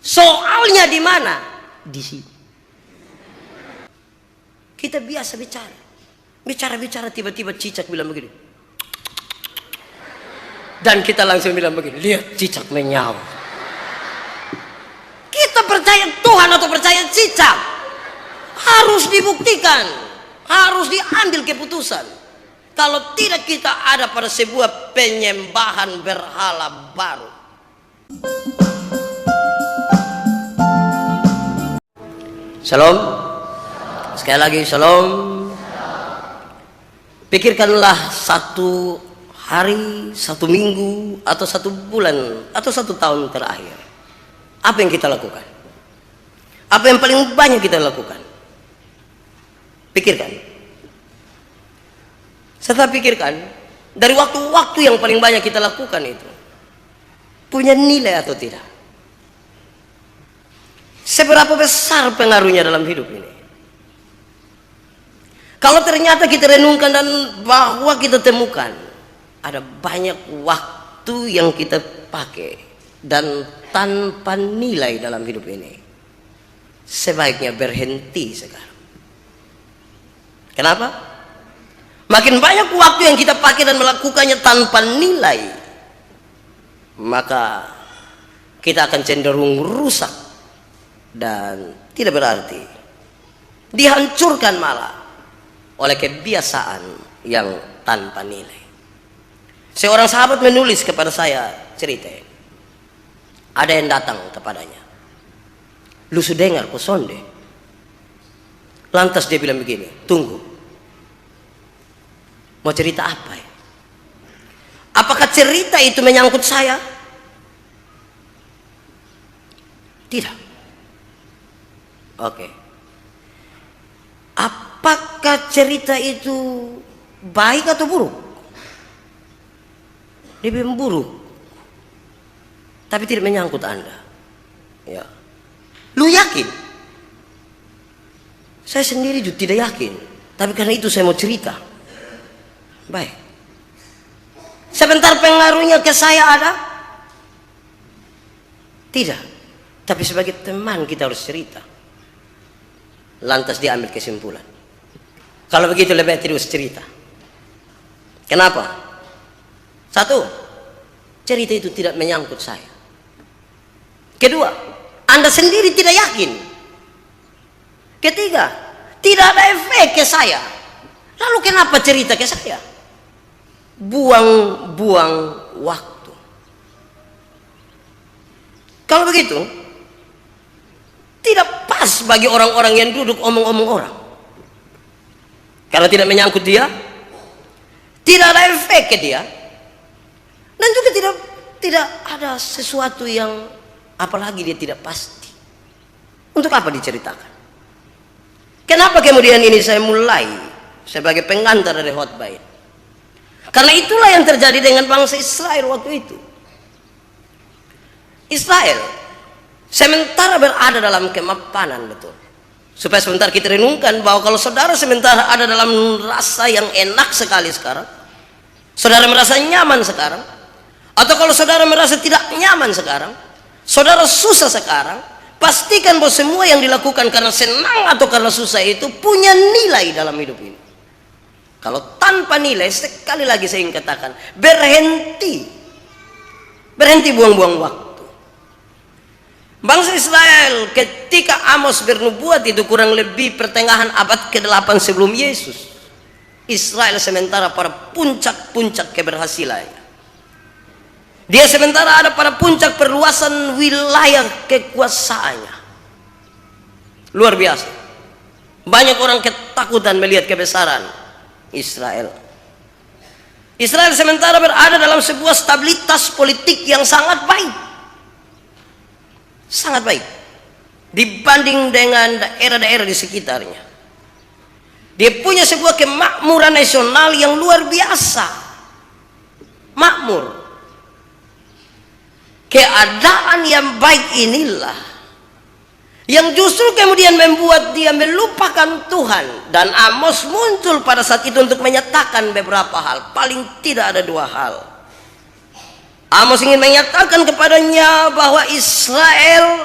Soalnya di mana? Di sini. Kita biasa bicara tiba-tiba cicak bilang begini. Dan kita langsung bilang begini, lihat cicak menyaut. Kita percaya Tuhan atau percaya cicak? Harus dibuktikan, harus diambil keputusan. Kalau tidak kita ada pada sebuah penyembahan berhala baru. Shalom. Sekali lagi shalom. Pikirkanlah satu hari, satu minggu, atau satu bulan, atau satu tahun terakhir. Apa yang kita lakukan? Apa yang paling banyak kita lakukan? Pikirkan. Setelah pikirkan, dari waktu-waktu yang paling banyak kita lakukan itu, punya nilai atau tidak? Seberapa besar pengaruhnya dalam hidup ini? Kalau ternyata kita renungkan dan bahwa kita temukan ada banyak waktu yang kita pakai dan tanpa nilai dalam hidup ini, sebaiknya berhenti sekarang. Kenapa? Makin banyak waktu yang kita pakai dan melakukannya tanpa nilai, maka kita akan cenderung rusak dan tidak berarti, dihancurkan malah oleh kebiasaan yang tanpa nilai. Seorang sahabat menulis kepada saya cerita. Ada yang datang kepadanya. Lu sudah dengar ku sonde? Lantas dia bilang begini, tunggu. Mau cerita apa ya? Apakah cerita itu menyangkut saya? Tidak. Oke. Apakah cerita itu baik atau buruk? Dia bilang buruk, tapi tidak menyangkut Anda. Ya. Lu yakin? Saya sendiri juga tidak yakin, tapi karena itu saya mau cerita. Baik. Sebentar pengaruhnya ke saya ada? Tidak. Tapi sebagai teman kita harus cerita. Lantas dia ambil kesimpulan. Kalau begitu lebih baik tidak usah cerita. Kenapa? Satu, cerita itu tidak menyangkut saya. Kedua, Anda sendiri tidak yakin. Ketiga, tidak ada efek ke saya. Lalu kenapa cerita ke saya? Buang-buang waktu. Kalau begitu, tidak pas bagi orang-orang yang duduk omong-omong orang. Karena tidak menyangkut dia, tidak ada efek ke dia, dan juga tidak ada sesuatu yang apalagi dia tidak pasti. Untuk apa diceritakan? Kenapa kemudian ini saya mulai sebagai pengantar dari khotbah ini? Karena itulah yang terjadi dengan bangsa Israel waktu itu. Israel sementara berada dalam kemapanan, betul. Supaya sebentar kita renungkan bahwa kalau saudara sementara ada dalam rasa yang enak sekali sekarang, saudara merasa nyaman sekarang, atau kalau saudara merasa tidak nyaman sekarang, saudara susah sekarang, pastikan bahwa semua yang dilakukan karena senang atau karena susah itu punya nilai dalam hidup ini. Kalau tanpa nilai, sekali lagi saya ingin katakan, berhenti buang-buang waktu. Bangsa Israel ketika Amos bernubuat itu kurang lebih pertengahan abad ke-8 sebelum Yesus. Israel sementara pada puncak-puncak keberhasilannya. Dia sementara ada pada puncak perluasan wilayah kekuasaannya. Luar biasa. Banyak orang ketakutan melihat kebesaran Israel. Israel sementara berada dalam sebuah stabilitas politik yang sangat baik. Sangat baik dibanding dengan daerah-daerah di sekitarnya. Dia punya sebuah kemakmuran nasional yang luar biasa. Makmur. Keadaan yang baik inilah yang justru kemudian membuat dia melupakan Tuhan. Dan Amos muncul pada saat itu untuk menyatakan beberapa hal. Paling tidak ada 2 hal. Amos ingin menyatakan kepadanya bahwa Israel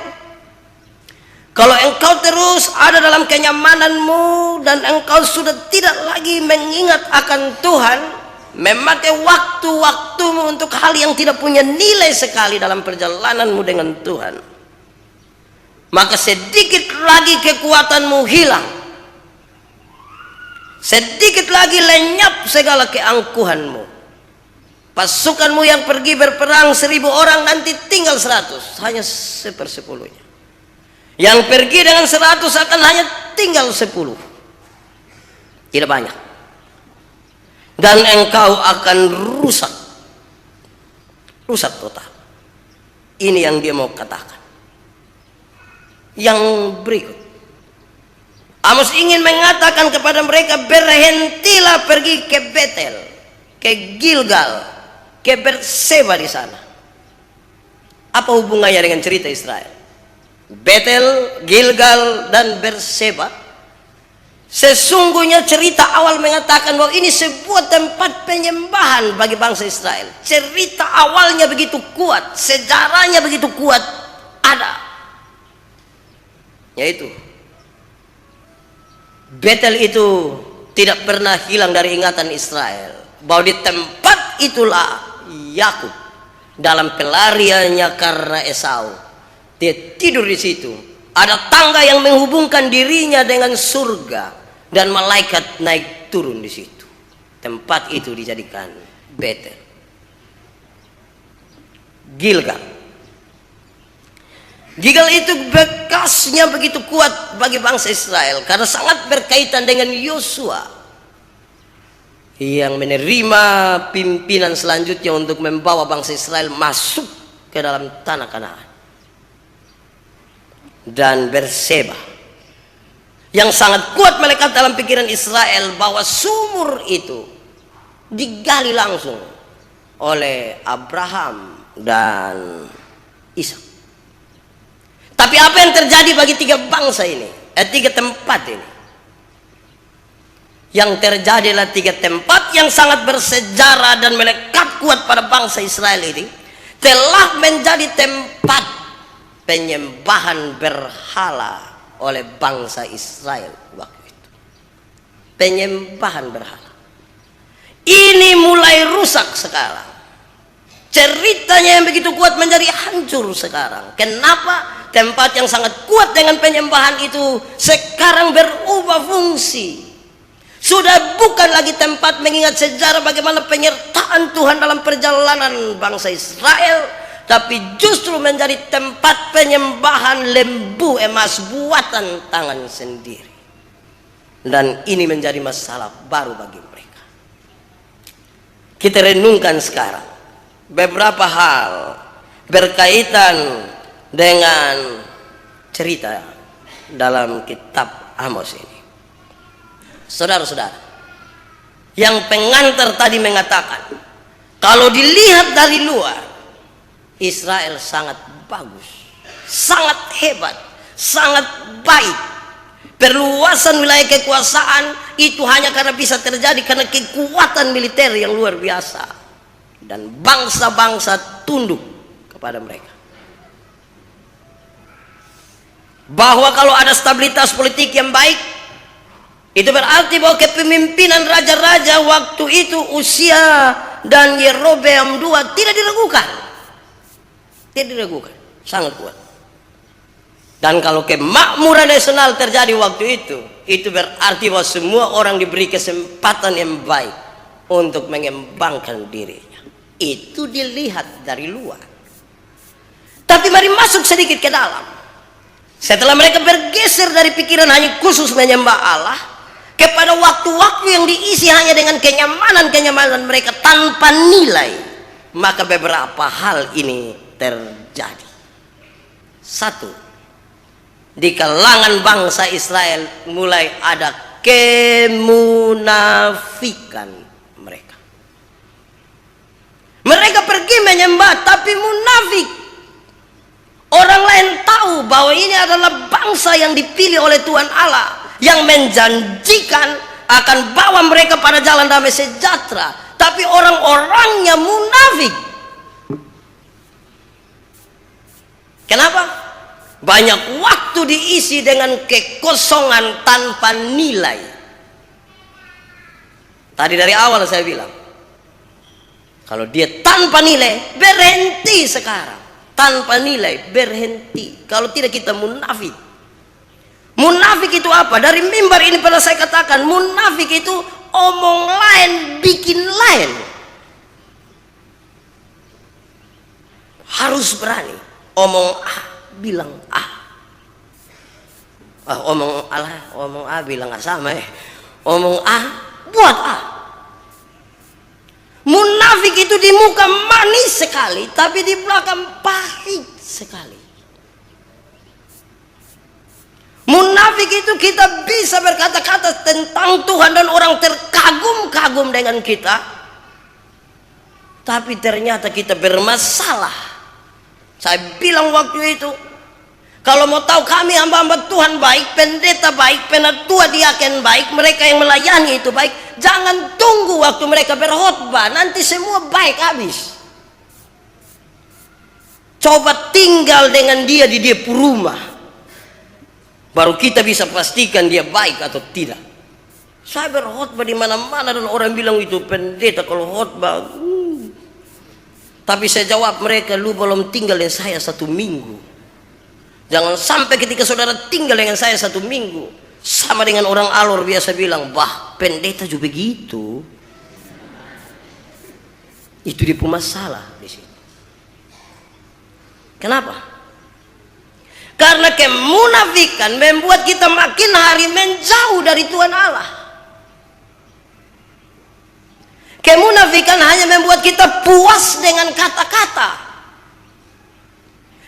Kalau engkau terus ada dalam kenyamananmu dan engkau sudah tidak lagi mengingat akan Tuhan, memakai waktu-waktumu untuk hal yang tidak punya nilai sekali dalam perjalananmu dengan Tuhan, maka sedikit lagi kekuatanmu hilang, sedikit lagi lenyap segala keangkuhanmu. Pasukanmu yang pergi berperang 1000 orang nanti tinggal 100, hanya 1/10. Yang pergi dengan 100 akan hanya tinggal 10, tidak banyak. Dan engkau akan rusak total. Ini yang dia mau katakan. Yang berikut, Amos ingin mengatakan kepada mereka, berhentilah pergi ke Betel, ke Gilgal, ke Berseba di sana. Apa hubungannya dengan cerita Israel? Betel, Gilgal, dan Berseba. Sesungguhnya cerita awal mengatakan bahwa ini sebuah tempat penyembahan bagi bangsa Israel. Cerita awalnya begitu kuat, sejarahnya begitu kuat ada. Yaitu Betel itu tidak pernah hilang dari ingatan Israel, bahwa di tempat itulah Yakub dalam pelariannya karena Esau, dia tidur di situ. Ada tangga yang menghubungkan dirinya dengan surga, dan malaikat naik turun di situ. Tempat itu dijadikan Betel. Gilgal. Gilgal itu bekasnya begitu kuat bagi bangsa Israel karena sangat berkaitan dengan Yosua yang menerima pimpinan selanjutnya untuk membawa bangsa Israel masuk ke dalam tanah Kanaan. Dan Berseba yang sangat kuat melekat dalam pikiran Israel bahwa sumur itu digali langsung oleh Abraham dan Ishak. Tapi apa yang terjadi bagi tiga bangsa ini, tiga tempat ini? Yang terjadi adalah tiga tempat yang sangat bersejarah dan melekat kuat pada bangsa Israel ini telah menjadi tempat penyembahan berhala oleh bangsa Israel waktu itu. Penyembahan berhala ini mulai rusak sekarang. Ceritanya yang begitu kuat menjadi hancur sekarang. Kenapa? Tempat yang sangat kuat dengan penyembahan itu sekarang berubah fungsi. Sudah bukan lagi tempat mengingat sejarah bagaimana penyertaan Tuhan dalam perjalanan bangsa Israel, tapi justru menjadi tempat penyembahan lembu emas buatan tangan sendiri. Dan ini menjadi masalah baru bagi mereka. Kita renungkan sekarang beberapa hal berkaitan dengan cerita dalam kitab Amos ini. Saudara-saudara, yang pengantar tadi mengatakan kalau dilihat dari luar, Israel sangat bagus, sangat hebat, sangat baik. Perluasan wilayah kekuasaan itu hanya karena bisa terjadi karena kekuatan militer yang luar biasa, dan bangsa-bangsa tunduk kepada mereka. Bahwa kalau ada stabilitas politik yang baik, itu berarti bahwa kepemimpinan raja-raja waktu itu Usia dan Yerobeam II tidak diragukan. Tidak diragukan, sangat kuat. Dan kalau kemakmuran nasional terjadi waktu itu berarti bahwa semua orang diberi kesempatan yang baik untuk mengembangkan dirinya. Itu dilihat dari luar. Tapi mari masuk sedikit ke dalam. Setelah mereka bergeser dari pikiran hanya khusus menyembah Allah kepada waktu-waktu yang diisi hanya dengan kenyamanan-kenyamanan mereka tanpa nilai, maka beberapa hal ini terjadi. Satu, di kalangan bangsa Israel mulai ada kemunafikan mereka. Mereka pergi menyembah tapi munafik. Orang lain tahu bahwa ini adalah bangsa yang dipilih oleh Tuhan Allah, yang menjanjikan akan bawa mereka pada jalan damai sejahtera, tapi orang-orangnya munafik. Kenapa? Banyak waktu diisi dengan kekosongan tanpa nilai. Tadi dari awal saya bilang, kalau dia tanpa nilai, berhenti sekarang. Tanpa nilai, berhenti. Kalau tidak, kita munafik. Munafik itu apa? Dari mimbar ini pernah saya katakan, munafik itu omong lain, bikin lain. Harus berani. Omong A, bilang A. Omong A bilang A sama ya. Omong A, buat A. Munafik itu di muka manis sekali, tapi di belakang pahit sekali. Munafik itu kita bisa berkata-kata tentang Tuhan dan orang terkagum-kagum dengan kita, tapi ternyata kita bermasalah. Saya bilang waktu itu, kalau mau tahu kami hamba-hamba Tuhan baik, pendeta baik, penatua diaken baik, mereka yang melayani itu baik, jangan tunggu waktu mereka berkhotbah, nanti semua baik habis. Coba tinggal dengan dia di dia rumah, baru kita bisa pastikan dia baik atau tidak. Saya berkhotbah di mana-mana dan orang bilang itu pendeta kalau khotbah. Tapi saya jawab mereka, lu belum tinggal dengan saya 1 minggu. Jangan sampai ketika saudara tinggal dengan saya 1 minggu, sama dengan orang alor biasa bilang, bah pendeta juga begitu. Itu dia masalah di situ. Kenapa? Karena kemunafikan membuat kita makin hari menjauh dari Tuhan Allah. Kemunafikan hanya membuat kita puas dengan kata-kata.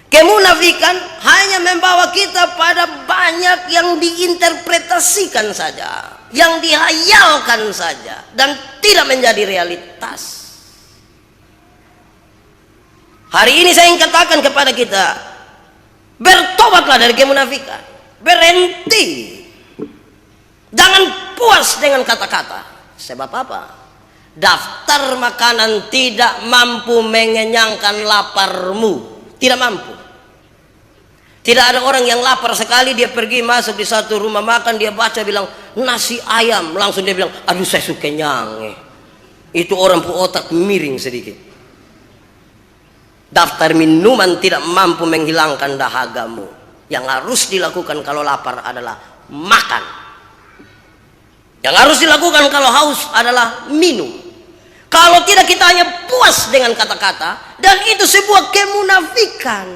Kemunafikan hanya membawa kita pada banyak yang diinterpretasikan saja, yang dihayalkan saja, dan tidak menjadi realitas. Hari ini saya ingin katakan kepada kita, bertobatlah dari kemunafikan, berhenti, jangan puas dengan kata-kata. Sebab apa? Daftar makanan tidak mampu mengenyangkan laparmu, tidak mampu. Tidak ada orang yang lapar sekali dia pergi masuk di satu rumah makan, dia baca bilang nasi ayam, langsung dia bilang aduh saya suka kenyang. Itu orang otak miring sedikit. Daftar minuman tidak mampu menghilangkan dahagamu. Yang harus dilakukan kalau lapar adalah makan. Yang harus dilakukan kalau haus adalah minum. Kalau tidak, kita hanya puas dengan kata-kata, dan itu sebuah kemunafikan.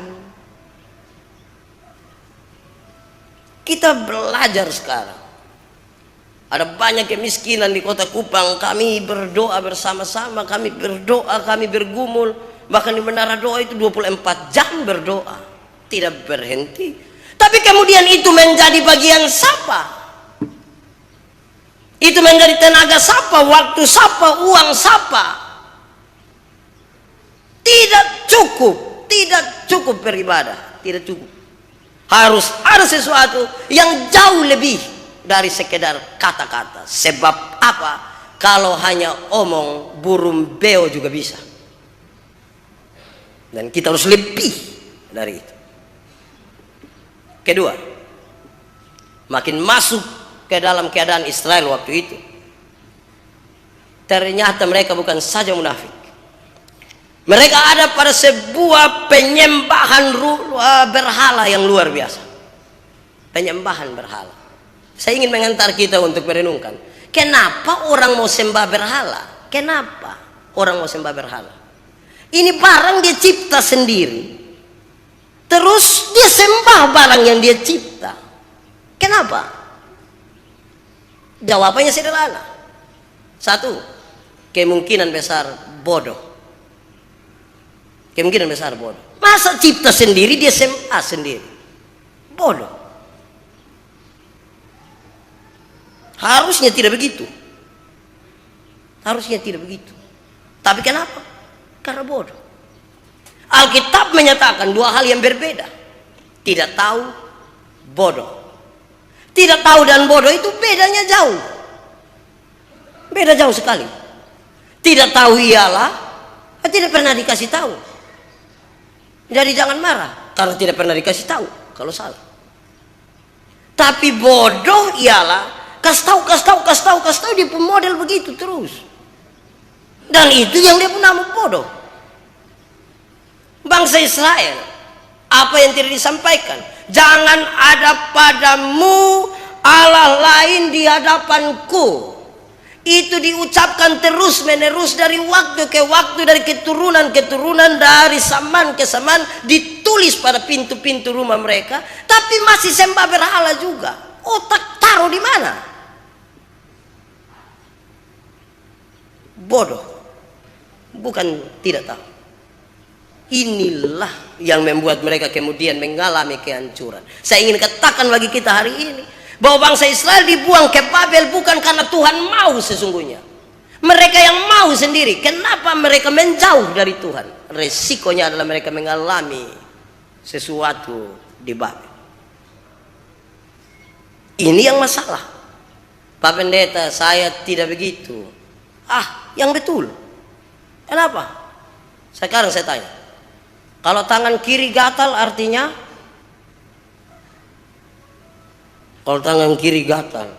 Kita belajar sekarang. Ada banyak kemiskinan di Kota Kupang. Kami berdoa bersama-sama, kami berdoa, kami bergumul. Bahkan di menara doa itu 24 jam berdoa, tidak berhenti. Tapi kemudian itu menjadi bagian siapa? Itu menjadi tenaga siapa, waktu siapa, uang siapa. Tidak cukup beribadah, tidak cukup. Harus ada sesuatu yang jauh lebih dari sekedar kata-kata. Sebab apa? Kalau hanya omong, burung beo juga bisa. Dan kita harus lebih dari itu. Kedua, makin masuk ke dalam keadaan Israel waktu itu, ternyata mereka bukan saja munafik. Mereka ada pada sebuah penyembahan berhala yang luar biasa. Penyembahan berhala. Saya ingin mengantar kita untuk merenungkan, kenapa orang mau sembah berhala? Kenapa orang mau sembah berhala? Ini barang dia cipta sendiri, terus dia sembah barang yang dia cipta. Kenapa? Jawabannya sederhana. 1, kemungkinan besar bodoh. Kemungkinan besar bodoh. Masa cipta sendiri dia sembah sendiri? Bodoh. Harusnya tidak begitu. Harusnya tidak begitu. Tapi kenapa? Karena bodoh. Alkitab menyatakan 2 hal yang berbeda. Tidak tahu, bodoh. Tidak tahu dan bodoh itu bedanya jauh. Beda jauh sekali. Tidak tahu ialah tidak pernah dikasih tahu. Jadi jangan marah karena tidak pernah dikasih tahu. kalau salah. Tapi bodoh ialah kasih tahu dia pun model begitu terus. Dan itu yang dia pun nama bodoh. Bangsa Israel, apa yang tidak disampaikan? Jangan ada padamu Allah lain di hadapanku. Itu diucapkan terus menerus dari waktu ke waktu, dari keturunan ke keturunan, dari zaman ke zaman, ditulis pada pintu-pintu rumah mereka. Tapi masih sembah berhala juga. Otak taruh di mana? Bodoh, bukan tidak tahu. Inilah yang membuat mereka kemudian mengalami kehancuran. Saya ingin katakan bagi kita hari ini bahwa bangsa Israel dibuang ke Babel bukan karena Tuhan mau sesungguhnya. Mereka yang mau sendiri. Kenapa mereka menjauh dari Tuhan? Resikonya adalah mereka mengalami sesuatu di Babel. Ini yang masalah. Pak Pendeta, saya tidak begitu. Yang betul. Kenapa? Sekarang saya tanya. Kalau tangan kiri gatal artinya? Kalau tangan kiri gatal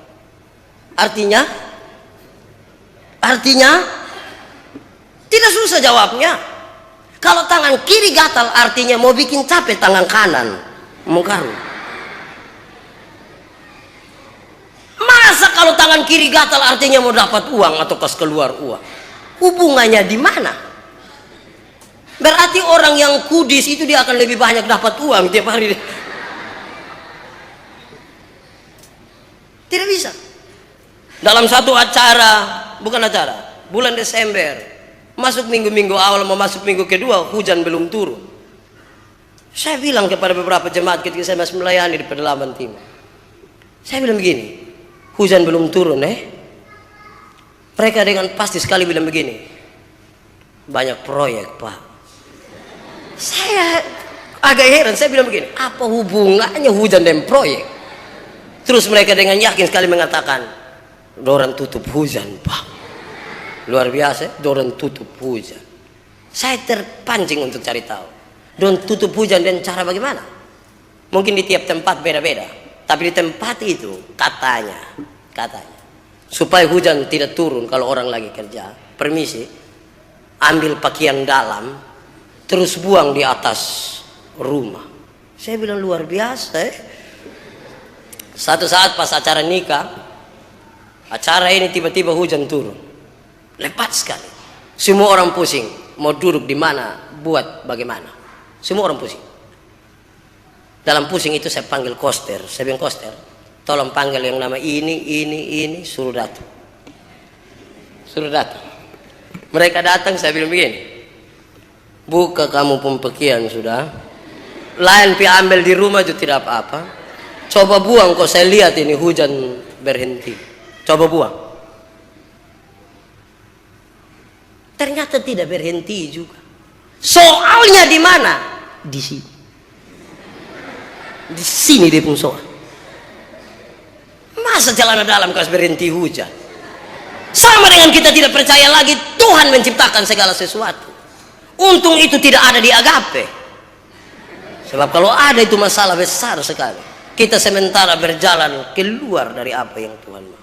artinya tidak susah jawabnya. Kalau tangan kiri gatal artinya mau bikin capek tangan kanan, mau karu. Masa kalau tangan kiri gatal artinya mau dapat uang atau kas keluar uang? Hubungannya di mana? Berarti orang yang kudis itu dia akan lebih banyak dapat uang tiap hari. Tidak bisa. Dalam satu bulan Desember, masuk minggu-minggu awal mau masuk minggu kedua, hujan belum turun. Saya bilang kepada beberapa jemaat ketika saya masih melayani di pedalaman timur, saya bilang begini, hujan belum turun mereka dengan pasti sekali bilang begini, banyak proyek Pak. Saya agak heran, saya bilang begini, apa hubungannya hujan dan proyek? Terus mereka dengan yakin sekali mengatakan, dorang tutup hujan Pak. Luar biasa, dorang tutup hujan. Saya terpancing untuk cari tahu, dorang tutup hujan dan cara bagaimana? Mungkin di tiap tempat beda-beda, tapi di tempat itu katanya supaya hujan tidak turun kalau orang lagi kerja, permisi, ambil pakaian dalam terus buang di atas rumah. Saya bilang luar biasa. Satu saat pas acara nikah, acara ini tiba-tiba hujan turun, lebat sekali. Semua orang pusing, mau duduk di mana, buat bagaimana. Semua orang pusing. Dalam pusing itu saya panggil koster, saya bilang koster, tolong panggil yang nama ini, suruh datang. Mereka datang, saya bilang begini, buka kamu pempekian sudah, lain pi ambil di rumah itu tidak apa-apa. Coba buang kok, saya lihat ini hujan berhenti. Coba buang. Ternyata tidak berhenti juga. Soalnya di mana? Di sini. Di sini dia pun soal. Masa celana dalam kas berhenti hujan? Sama dengan kita tidak percaya lagi Tuhan menciptakan segala sesuatu. Untung itu tidak ada di agape. Sebab kalau ada itu masalah besar sekali. Kita sementara berjalan keluar dari apa yang Tuhan mau.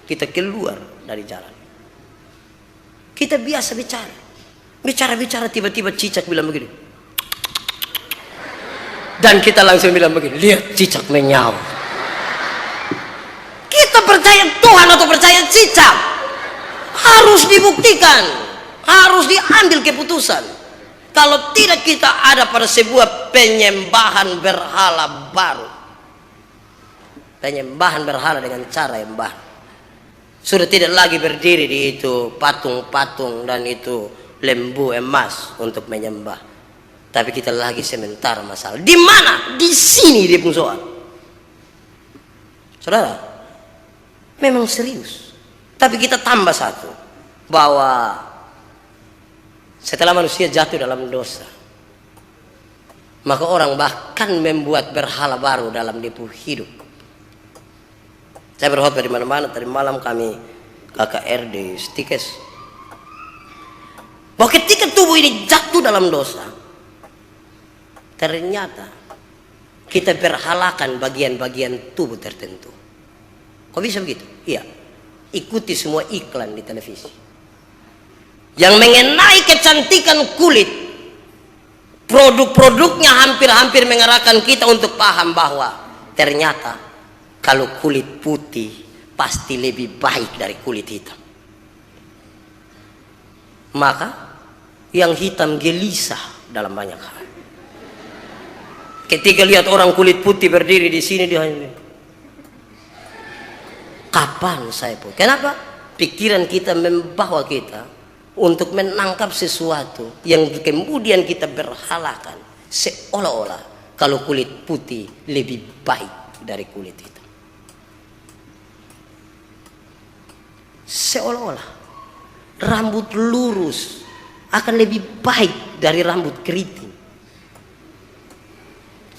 Kita keluar dari jalan. Kita biasa bicara tiba-tiba cicak bilang begini. Dan kita langsung bilang begini, lihat cicak menyaut. Kita percaya Tuhan atau percaya cicak? Harus dibuktikan, harus diambil keputusan. Kalau tidak kita ada pada sebuah penyembahan berhala baru. Penyembahan berhala dengan cara yang baru. Sudah tidak lagi berdiri di itu patung-patung dan itu lembu emas untuk menyembah. Tapi kita lagi sementara masalah. Di mana? Di sini dia pun soal. Saudara, memang serius. Tapi kita tambah satu, bahwa setelah manusia jatuh dalam dosa, maka orang bahkan membuat berhala baru dalam dia hidup. Saya berkhotbah di mana-mana, tadi malam kami KKRD Stikes, bahwa ketika tubuh ini jatuh dalam dosa, ternyata kita berhalakan bagian-bagian tubuh tertentu. Kok bisa begitu? Iya. Ikuti semua iklan di televisi yang mengenai kecantikan kulit. Produk-produknya hampir-hampir mengarahkan kita untuk paham bahwa ternyata kalau kulit putih pasti lebih baik dari kulit hitam. Maka yang hitam gelisah dalam banyak hal. Ketika lihat orang kulit putih berdiri di sini, dia hanya, kapan saya pun? Kenapa? Pikiran kita membawa kita untuk menangkap sesuatu yang kemudian kita berhalakan seolah-olah kalau kulit putih lebih baik dari kulit hitam. Seolah-olah rambut lurus akan lebih baik dari rambut keriting.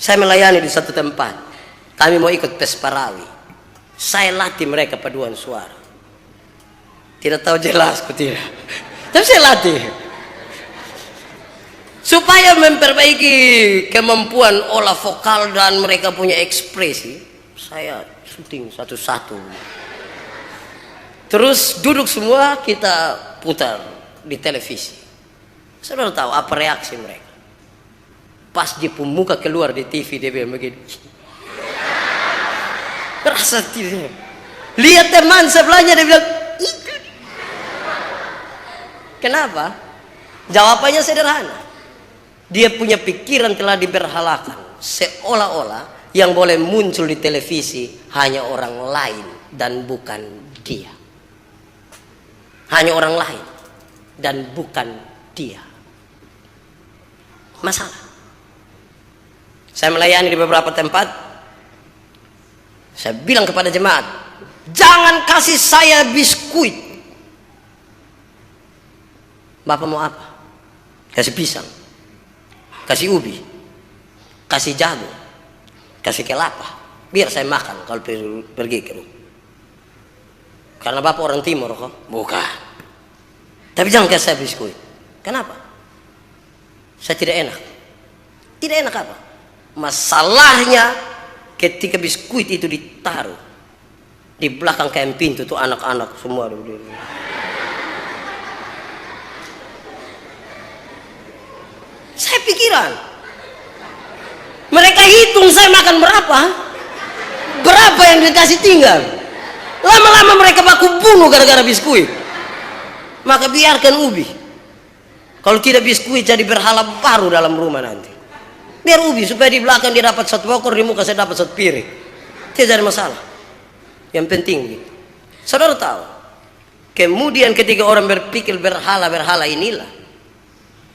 Saya melayani di satu tempat, kami mau ikut Pesparawi. Saya latih mereka paduan suara. Tidak tahu jelas kok tidak, tapi saya latih supaya memperbaiki kemampuan olah vokal dan mereka punya ekspresi. Saya syuting satu-satu, terus duduk semua kita putar di televisi. Saudara tahu apa reaksi mereka? Pas dia muka keluar di TV, dia bilang begini, rasa tidak. Lihat teman sebelahnya, dia bilang, itu. Kenapa? Jawabannya sederhana. Dia punya pikiran telah diberhalakan, seolah-olah yang boleh muncul di televisi hanya orang lain dan bukan dia. Hanya orang lain dan bukan dia. Masalah. Saya melayani di beberapa tempat. Saya bilang kepada jemaat, jangan kasih saya biskuit. Bapak mau apa? Kasih pisang, kasih ubi, kasih jagung, kasih kelapa, biar saya makan kalau pergi ke rumah. Karena Bapak orang timur kok? Bukan. Tapi jangan kasih saya biskuit. Kenapa? Saya tidak enak. Tidak enak apa? Masalahnya ketika biskuit itu ditaruh di belakang kayak pintu tuh, anak-anak semua berdiri. Saya pikiran, mereka hitung saya makan berapa yang dikasih tinggal. Lama-lama mereka baku bunuh gara-gara biskuit. Maka biarkan ubi. Kalau tidak biskuit jadi berhala baru dalam rumah nanti. Biar ubi supaya di belakang dia dapat satu pokor, di muka saya dapat satu piring. Tidak jadi masalah. Yang penting gitu. Saudara tahu, kemudian ketika orang berpikir berhala-berhala inilah,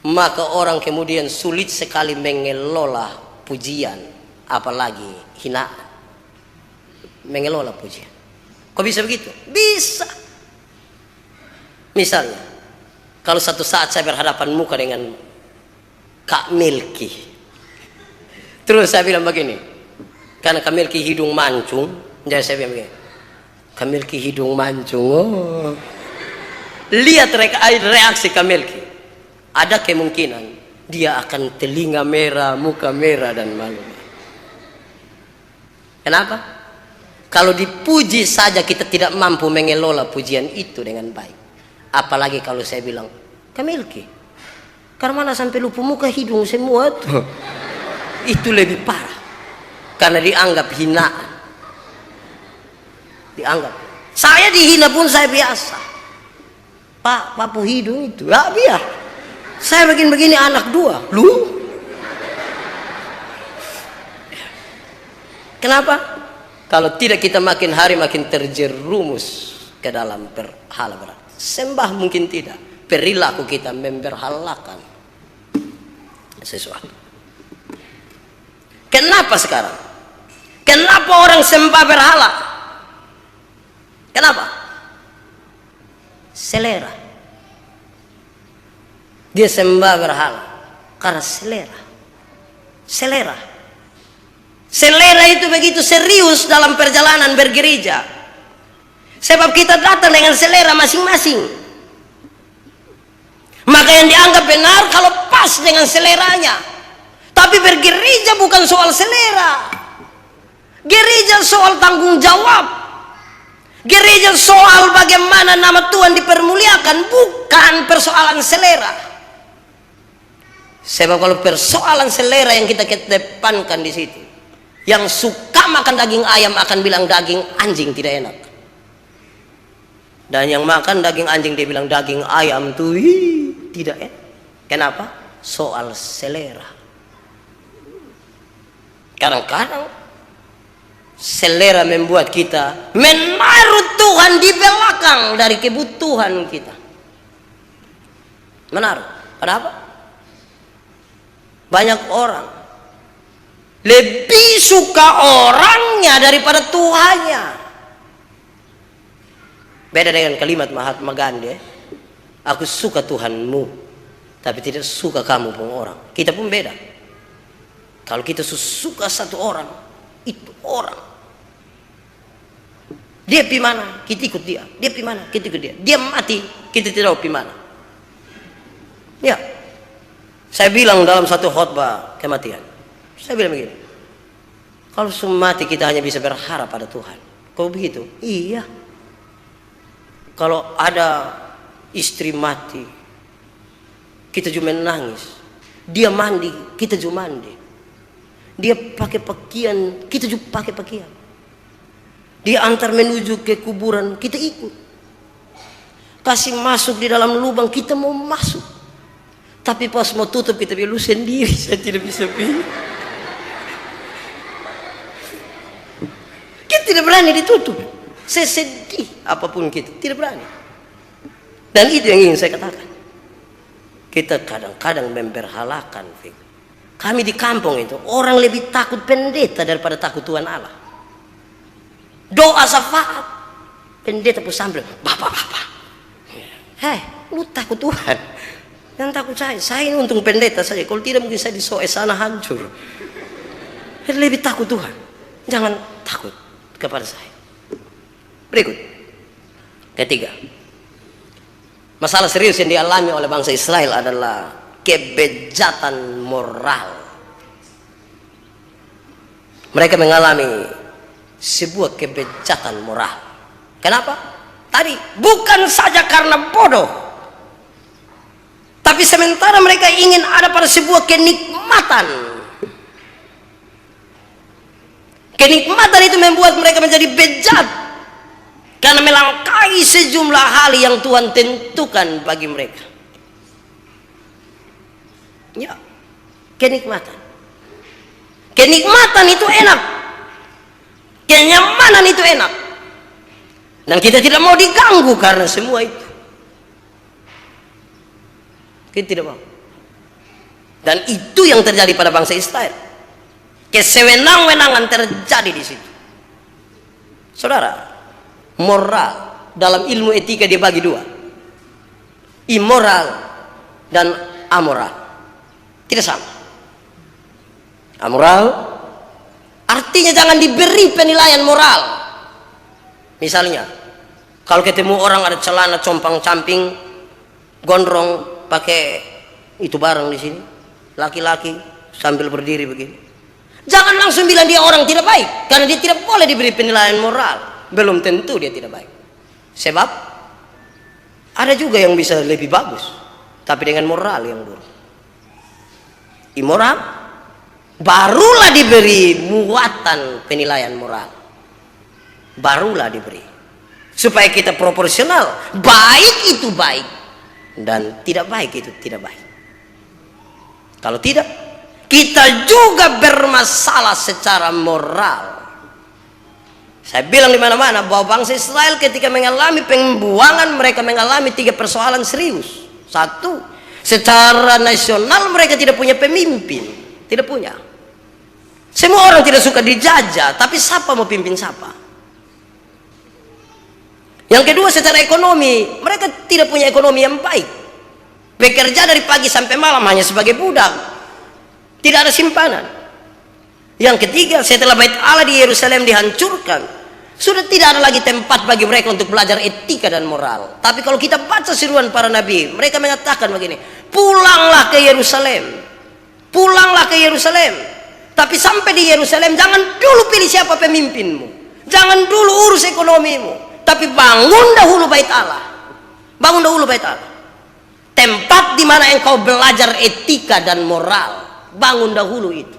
maka orang kemudian sulit sekali mengelola pujian, apalagi hinaan. Mengelola pujian. Kok bisa begitu? Bisa. Misalnya, kalau satu saat saya berhadapan muka dengan Kak Milky, terus saya bilang begini, karena Kak Milky hidung mancung, jadi saya bilang begini, Kak Milky hidung mancung. Oh. Lihat reaksi Kak Milky. Ada kemungkinan dia akan telinga merah, muka merah dan malu. Kenapa? Kalau dipuji saja kita tidak mampu mengelola pujian itu dengan baik. Apalagi kalau saya bilang, Kamilki, karena mana sampai lupa muka hidung semua tuh. Itu lebih parah. Karena dianggap hinaan. Dianggap. Saya dihina pun saya biasa. Pak, papu hidung itu. Ya biar. Saya begini-begini anak dua. Lu? Kenapa? Kalau tidak kita makin hari makin terjerumus ke dalam berhala berat. Sembah mungkin tidak. Perilaku kita memberhalakan sesuatu. Kenapa sekarang? Kenapa orang sembah berhala? Kenapa? Selera. Dia sembah berhala karena selera. Selera. Selera itu begitu serius dalam perjalanan bergereja. Sebab kita datang dengan selera masing-masing. Maka yang dianggap benar kalau pas dengan seleranya. Tapi bergereja bukan soal selera. Gereja soal tanggung jawab. Gereja soal bagaimana nama Tuhan dipermuliakan, bukan persoalan selera. Sebab kalau persoalan selera yang kita kedepankan di situ, yang suka makan daging ayam akan bilang daging anjing tidak enak. Dan yang makan daging anjing dia bilang daging ayam tuh tidak enak. Kenapa? Soal selera. Kadang-kadang selera membuat kita menaruh Tuhan di belakang dari kebutuhan kita. Menaruh. Kenapa? Banyak orang lebih suka orangnya daripada Tuhannya. Beda dengan kalimat Mahatma Gandhi. Aku suka Tuhanmu, tapi tidak suka kamu pun orang. Kita pun beda. Kalau kita suka satu orang, itu orang. Dia pergi mana, kita ikut dia. Dia pergi mana, kita ikut dia. Dia mati, kita tidak tahu pergi mana. Ya, saya bilang dalam satu khotbah kematian, saya bilang begini, kalau semua mati kita hanya bisa berharap pada Tuhan. Kau begitu? Iya. Kalau ada istri mati, kita cuma nangis. Dia mandi, kita juga mandi. Dia pakai pakaian, kita juga pakai pakaian. Dia antar menuju ke kuburan, kita ikut. Kasih masuk di dalam lubang, kita mau masuk. Tapi pas mau tutup, kita bilang, lu sendiri, saya tidak bisa pergi. Kita tidak berani ditutup. Saya sedih, apapun kita, tidak berani. Dan itu yang ingin saya katakan. Kita kadang-kadang memberhalakan, kami di kampung itu, orang lebih takut pendeta daripada takut Tuhan Allah. Doa syafaat, pendeta pun sambil, bapak-bapak. Hei, lu takut Tuhan. Yang takut saya ini untung pendeta saja. Kalau tidak mungkin saya di sana hancur. Lebih takut Tuhan. Jangan takut kepada saya. Berikut. Ketiga. Masalah serius yang dialami oleh bangsa Israel adalah kebejatan moral. Mereka mengalami sebuah kebejatan moral. Kenapa? Tadi bukan saja karena bodoh, tapi sementara mereka ingin ada pada sebuah kenikmatan. Kenikmatan itu membuat mereka menjadi bejat karena melangkahi sejumlah hal yang Tuhan tentukan bagi mereka. Ya, kenikmatan. Kenikmatan itu enak. Kenyamanan itu enak. Dan kita tidak mau diganggu karena semua itu. Kita tidak mau. Dan itu yang terjadi pada bangsa Israel. Kesewenang-wenangan terjadi di situ. Saudara, moral dalam ilmu etika dia bagi dua. Immoral dan amoral. Tidak sama. Amoral artinya jangan diberi penilaian moral. Misalnya, kalau ketemu orang ada celana compang-camping, gondrong, pakai itu barang di sini, laki-laki sambil berdiri begini, jangan langsung bilang dia orang tidak baik, karena dia tidak boleh diberi penilaian moral. Belum tentu dia tidak baik. Sebab ada juga yang bisa lebih bagus, tapi dengan moral yang buruk. Immoral barulah diberi muatan penilaian moral, barulah diberi supaya kita proporsional. Baik itu baik dan tidak baik itu tidak baik. Kalau tidak, kita juga bermasalah secara moral. Saya bilang di mana-mana bahwa bangsa Israel ketika mengalami pembuangan, mereka mengalami 3 persoalan serius. 1, secara nasional mereka tidak punya pemimpin, tidak punya. Semua orang tidak suka dijajah, tapi siapa mau pimpin siapa? Yang kedua, secara ekonomi mereka tidak punya ekonomi yang baik. Bekerja dari pagi sampai malam hanya sebagai budak, tidak ada simpanan. Yang ketiga, setelah Bait Allah di Yerusalem dihancurkan, sudah tidak ada lagi tempat bagi mereka untuk belajar etika dan moral. Tapi kalau kita baca seruan para nabi, mereka mengatakan begini, pulanglah ke Yerusalem, Pulanglah ke Yerusalem. Tapi sampai di Yerusalem jangan dulu pilih siapa pemimpinmu. Jangan dulu urus ekonomimu. Tapi bangun dahulu bait Allah. Bangun dahulu bait Allah. Tempat di mana engkau belajar etika dan moral. Bangun dahulu itu.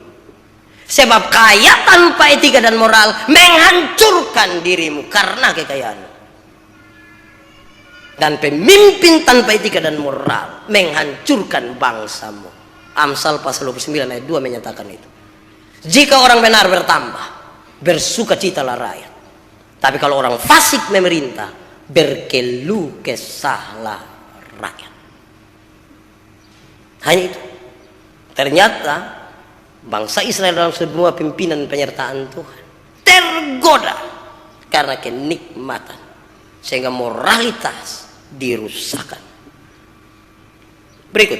Sebab kaya tanpa etika dan moral menghancurkan dirimu karena kekayaan. Dan pemimpin tanpa etika dan moral menghancurkan bangsamu. Amsal pasal 29 ayat 2 menyatakan itu. Jika orang benar bertambah, bersukacitalah rakyat. Tapi kalau orang fasik memerintah, berkeluh kesahlah rakyat. Hanya itu. Ternyata bangsa Israel dalam semua pimpinan penyertaan Tuhan tergoda karena kenikmatan, sehingga moralitas dirusakkan. Berikut,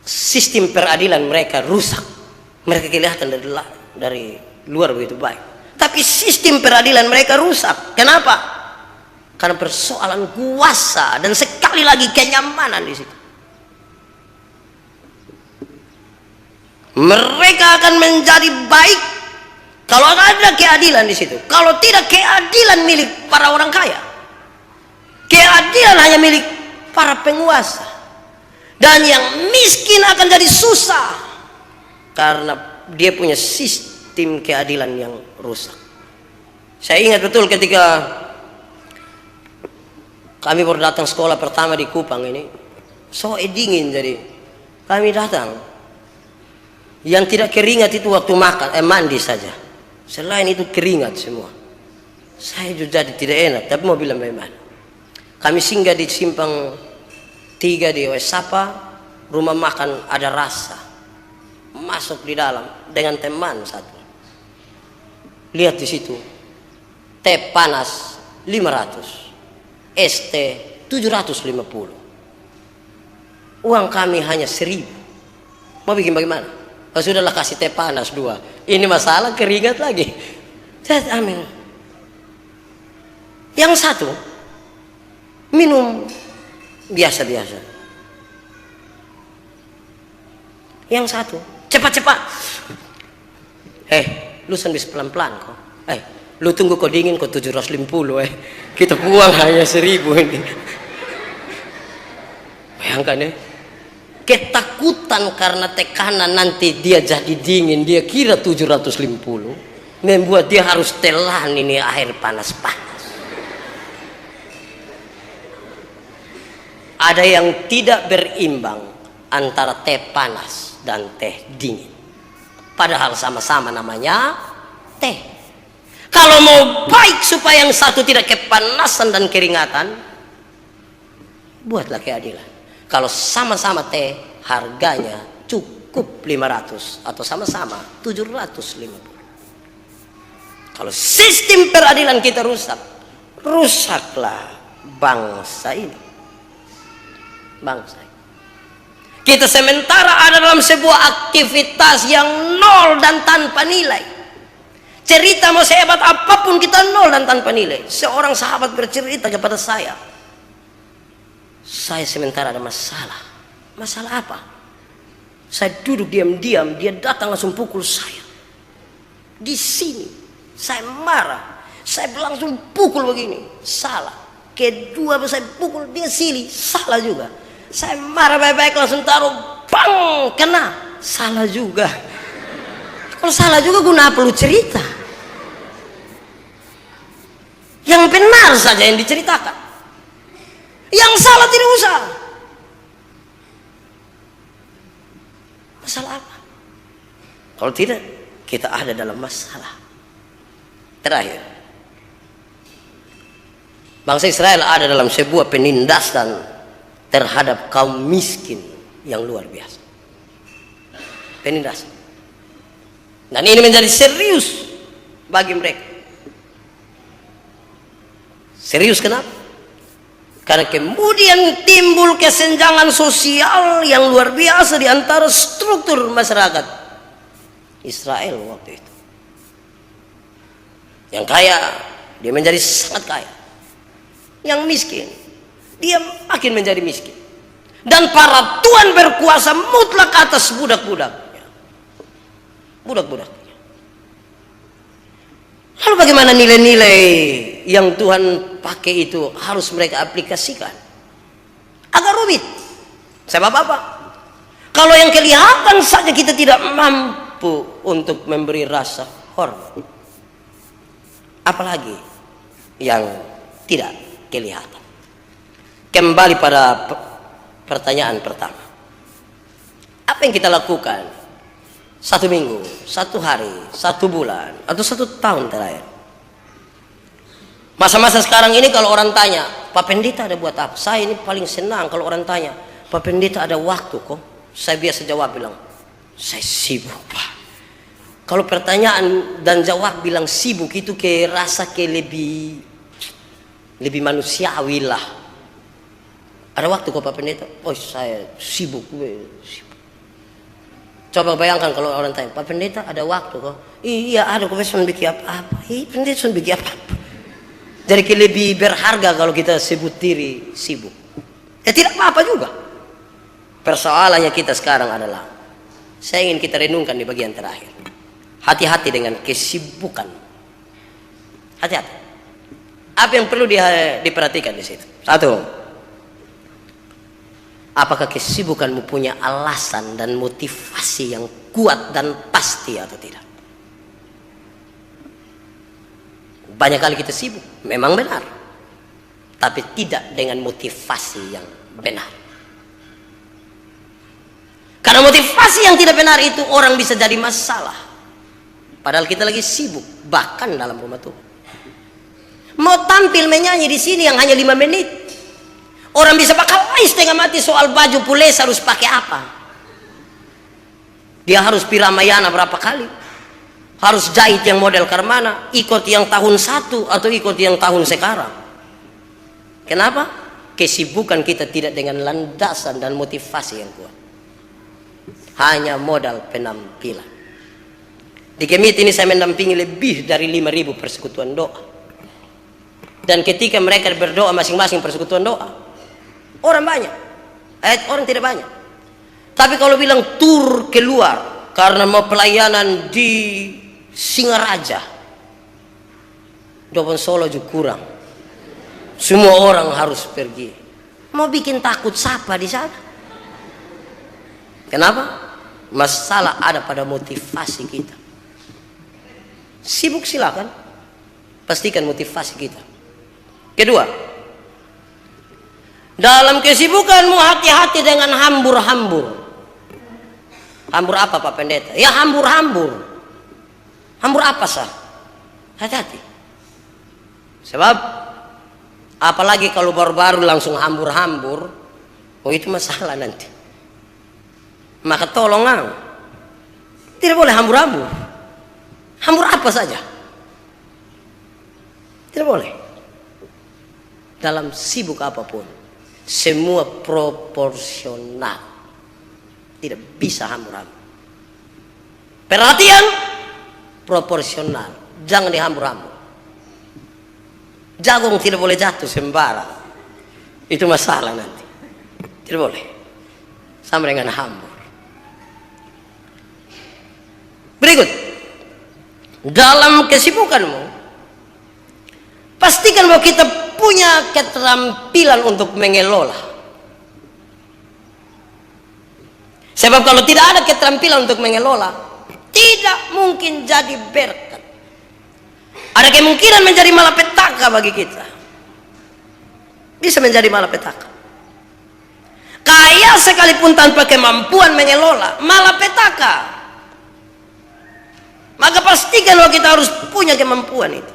sistem peradilan mereka rusak. Mereka kelihatan dari luar begitu baik, tapi sistem peradilan mereka rusak. Kenapa? Karena persoalan kuasa dan sekali lagi kenyamanan di situ. Mereka akan menjadi baik kalau ada keadilan di situ. Kalau tidak, keadilan milik para orang kaya. Keadilan hanya milik para penguasa. Dan yang miskin akan jadi susah karena dia punya sistem keadilan yang rusak. Saya ingat betul ketika kami baru datang sekolah pertama di Kupang ini, sore dingin, jadi kami datang. Yang tidak keringat itu waktu makan, mandi saja. Selain itu keringat semua. Saya juga jadi tidak enak, tapi mau bilang bagaimana. Kami singgah di simpang 3 di Wesapa, rumah makan ada rasa. Masuk di dalam dengan teman satu. Lihat di situ, teh panas 500, es teh 750. Uang kami hanya 1000. Mau bikin bagaimana? Oh, sudahlah, kasih teh panas 2. Ini masalah keringat lagi. Amin. Yang satu minum biasa-biasa. Yang satu cepat-cepat. Lu sambil pelan-pelan kok. Lu tunggu kok dingin kok 750. Kita buang hanya 1000 ini. Bayangkan ketakutan karena tekanan nanti dia jadi dingin, dia kira 750, membuat dia harus telan ini air panas-panas. Ada yang tidak berimbang antara teh panas dan teh dingin, padahal sama-sama namanya teh. Kalau mau baik supaya yang satu tidak kepanasan dan keringatan, buatlah keadilan. Kalau sama-sama teh harganya cukup 500 atau sama-sama 750. Kalau sistem peradilan kita rusak, rusaklah bangsa ini. Bangsa ini. Kita sementara ada dalam sebuah aktivitas yang nol dan tanpa nilai. Cerita mau sehebat apapun kita nol dan tanpa nilai. Seorang sahabat bercerita kepada saya sementara ada masalah. Masalah apa? Saya duduk diam-diam, dia datang langsung pukul saya. Di sini saya marah, saya langsung pukul begini, salah. Kedua saya pukul, dia silih, salah juga. Saya marah baik-baik, langsung taruh, bang, kena, salah juga. Kalau salah juga guna apa lu cerita? Yang benar saja yang diceritakan. Yang salah tidak usah. Masalah apa? Kalau tidak, kita ada dalam masalah. Terakhir, bangsa Israel ada dalam sebuah penindasan terhadap kaum miskin yang luar biasa. Penindasan. Dan ini menjadi serius bagi mereka. Serius kenapa? Karena kemudian timbul kesenjangan sosial yang luar biasa di antara struktur masyarakat Israel waktu itu. Yang kaya, dia menjadi sangat kaya. Yang miskin, dia makin menjadi miskin. Dan para tuan berkuasa mutlak atas budak-budaknya. Budak-budaknya. Lalu bagaimana nilai-nilai yang Tuhan pakai itu harus mereka aplikasikan? Agak rumit. Sebab apa? Kalau yang kelihatan saja kita tidak mampu untuk memberi rasa hormat, apalagi yang tidak kelihatan. Kembali pada pertanyaan pertama. Apa yang kita lakukan 1 minggu, 1 hari, 1 bulan, atau 1 tahun terakhir? Masa-masa sekarang ini kalau orang tanya, Pak Pendeta ada buat apa? Saya ini paling senang kalau orang tanya, Pak Pendeta ada waktu kok? Saya biasa jawab bilang, saya sibuk Pak. Kalau pertanyaan dan jawab bilang sibuk itu kayak rasa kayak lebih manusiawi lah. Ada waktu kok Pak Pendeta? Oh saya sibuk. Coba bayangkan kalau orang tanya, Pak Pendeta ada waktu kok? Iya ada kok, saya bikin apa-apa. Iya Pendeta saya bikin apa-apa. Jadi kayak lebih berharga kalau kita sebut diri sibuk. Ya tidak apa-apa juga. Persoalannya kita sekarang adalah, saya ingin kita renungkan di bagian terakhir. Hati-hati dengan kesibukan. Hati-hati. Apa yang perlu diperhatikan di situ? 1. Apakah kesibukanmu punya alasan dan motivasi yang kuat dan pasti atau tidak? Banyak kali kita sibuk, memang benar. Tapi tidak dengan motivasi yang benar. Karena motivasi yang tidak benar itu orang bisa jadi masalah. Padahal kita lagi sibuk, bahkan dalam rumah Tuhan. Mau tampil menyanyi di sini yang hanya 5 menit. Orang bisa berkelahi setengah mati soal baju pules harus pakai apa. Dia harus Piramayana berapa kali. Harus jahit yang model Karmana, ikut yang tahun 1 atau ikut yang tahun sekarang. Kenapa? Kesibukan kita tidak dengan landasan dan motivasi yang kuat. Hanya modal penampilan. Di Kemit ini saya mendampingi lebih dari 5.000 persekutuan doa. Dan ketika mereka berdoa masing-masing persekutuan doa, orang banyak, orang tidak banyak. Tapi kalau bilang tur keluar karena mau pelayanan di Singaraja, Dobon Solo juga kurang. Semua orang harus pergi. Mau bikin takut siapa di sana? Kenapa? Masalah ada pada motivasi kita. Sibuk silakan, pastikan motivasi kita. Kedua, dalam kesibukanmu hati-hati dengan hambur-hambur. Hambur apa Pak Pendeta? Ya hambur-hambur. Hambur apa sah? Hati-hati. Sebab apalagi kalau baru-baru langsung hambur-hambur, oh itu masalah nanti. Maka tolong tidak boleh hambur-hambur. Hambur apa saja. Tidak boleh. Dalam sibuk apapun, semua proporsional. Tidak bisa hambur-hambur. Perhatian, proporsional. Jangan dihambur-hambur. Jagung tidak boleh jatuh sembarang. Itu masalah nanti. Tidak boleh. Sama dengan hambur. Berikut, dalam kesibukanmu, pastikan bahwa kita punya keterampilan untuk mengelola. Sebab kalau tidak ada keterampilan untuk mengelola, tidak mungkin jadi berkat. Ada kemungkinan menjadi malapetaka bagi kita. Bisa menjadi malapetaka. Kaya sekalipun tanpa kemampuan mengelola, malapetaka. Maka pastikan bahwa kita harus punya kemampuan itu.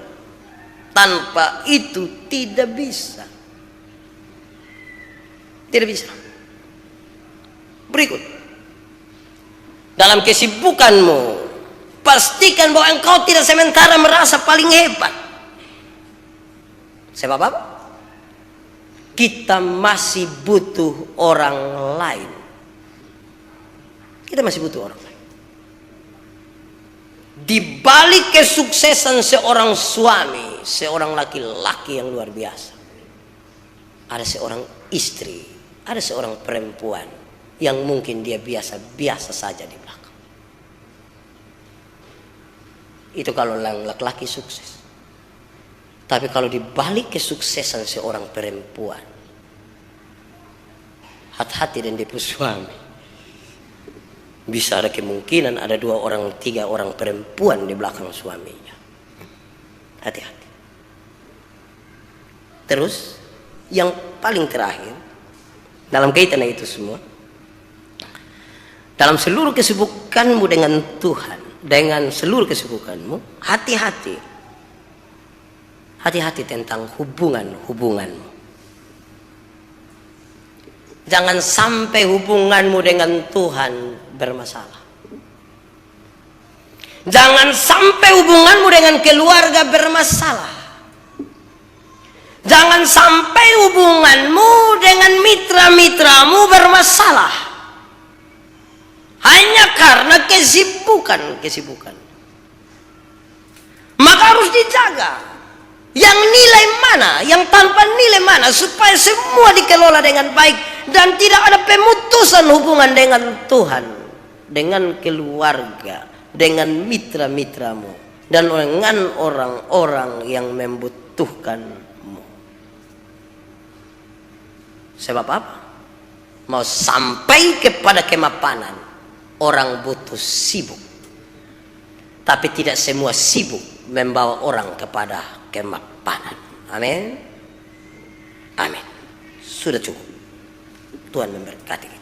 Tanpa itu tidak bisa. Tidak bisa. Berikut. Dalam kesibukanmu, pastikan bahwa engkau tidak sementara merasa paling hebat. Sebab apa? Kita masih butuh orang lain. Kita masih butuh orang lain. Di balik kesuksesan seorang suami, seorang laki-laki yang luar biasa, ada seorang istri ada seorang perempuan yang mungkin dia biasa-biasa saja di belakang. Itu kalau laki-laki sukses. Tapi kalau dibalik kesuksesan seorang perempuan, hati-hati dan dia suami. Bisa ada kemungkinan ada 2 orang, 3 orang perempuan di belakang suaminya. Hati-hati. Terus yang paling terakhir dalam kaitan itu semua, dalam seluruh kesibukanmu dengan Tuhan, dengan seluruh kesibukanmu, hati-hati. Hati-hati tentang hubunganmu. Jangan sampai hubunganmu dengan Tuhan bermasalah. Jangan sampai hubunganmu dengan keluarga bermasalah. Jangan sampai hubunganmu dengan mitra-mitramu bermasalah. Hanya karena kesibukan. Maka harus dijaga. Yang nilai mana, yang tanpa nilai mana, supaya semua dikelola dengan baik dan tidak ada pemutusan hubungan dengan Tuhan, dengan keluarga, dengan mitra-mitramu, dan dengan orang-orang yang membutuhkanmu. Sebab apa? Mau sampai kepada kemapanan, orang butuh sibuk. Tapi tidak semua sibuk membawa orang kepada kemapanan. Amin. Amin. Sudah cukup. Tuhan memberkati.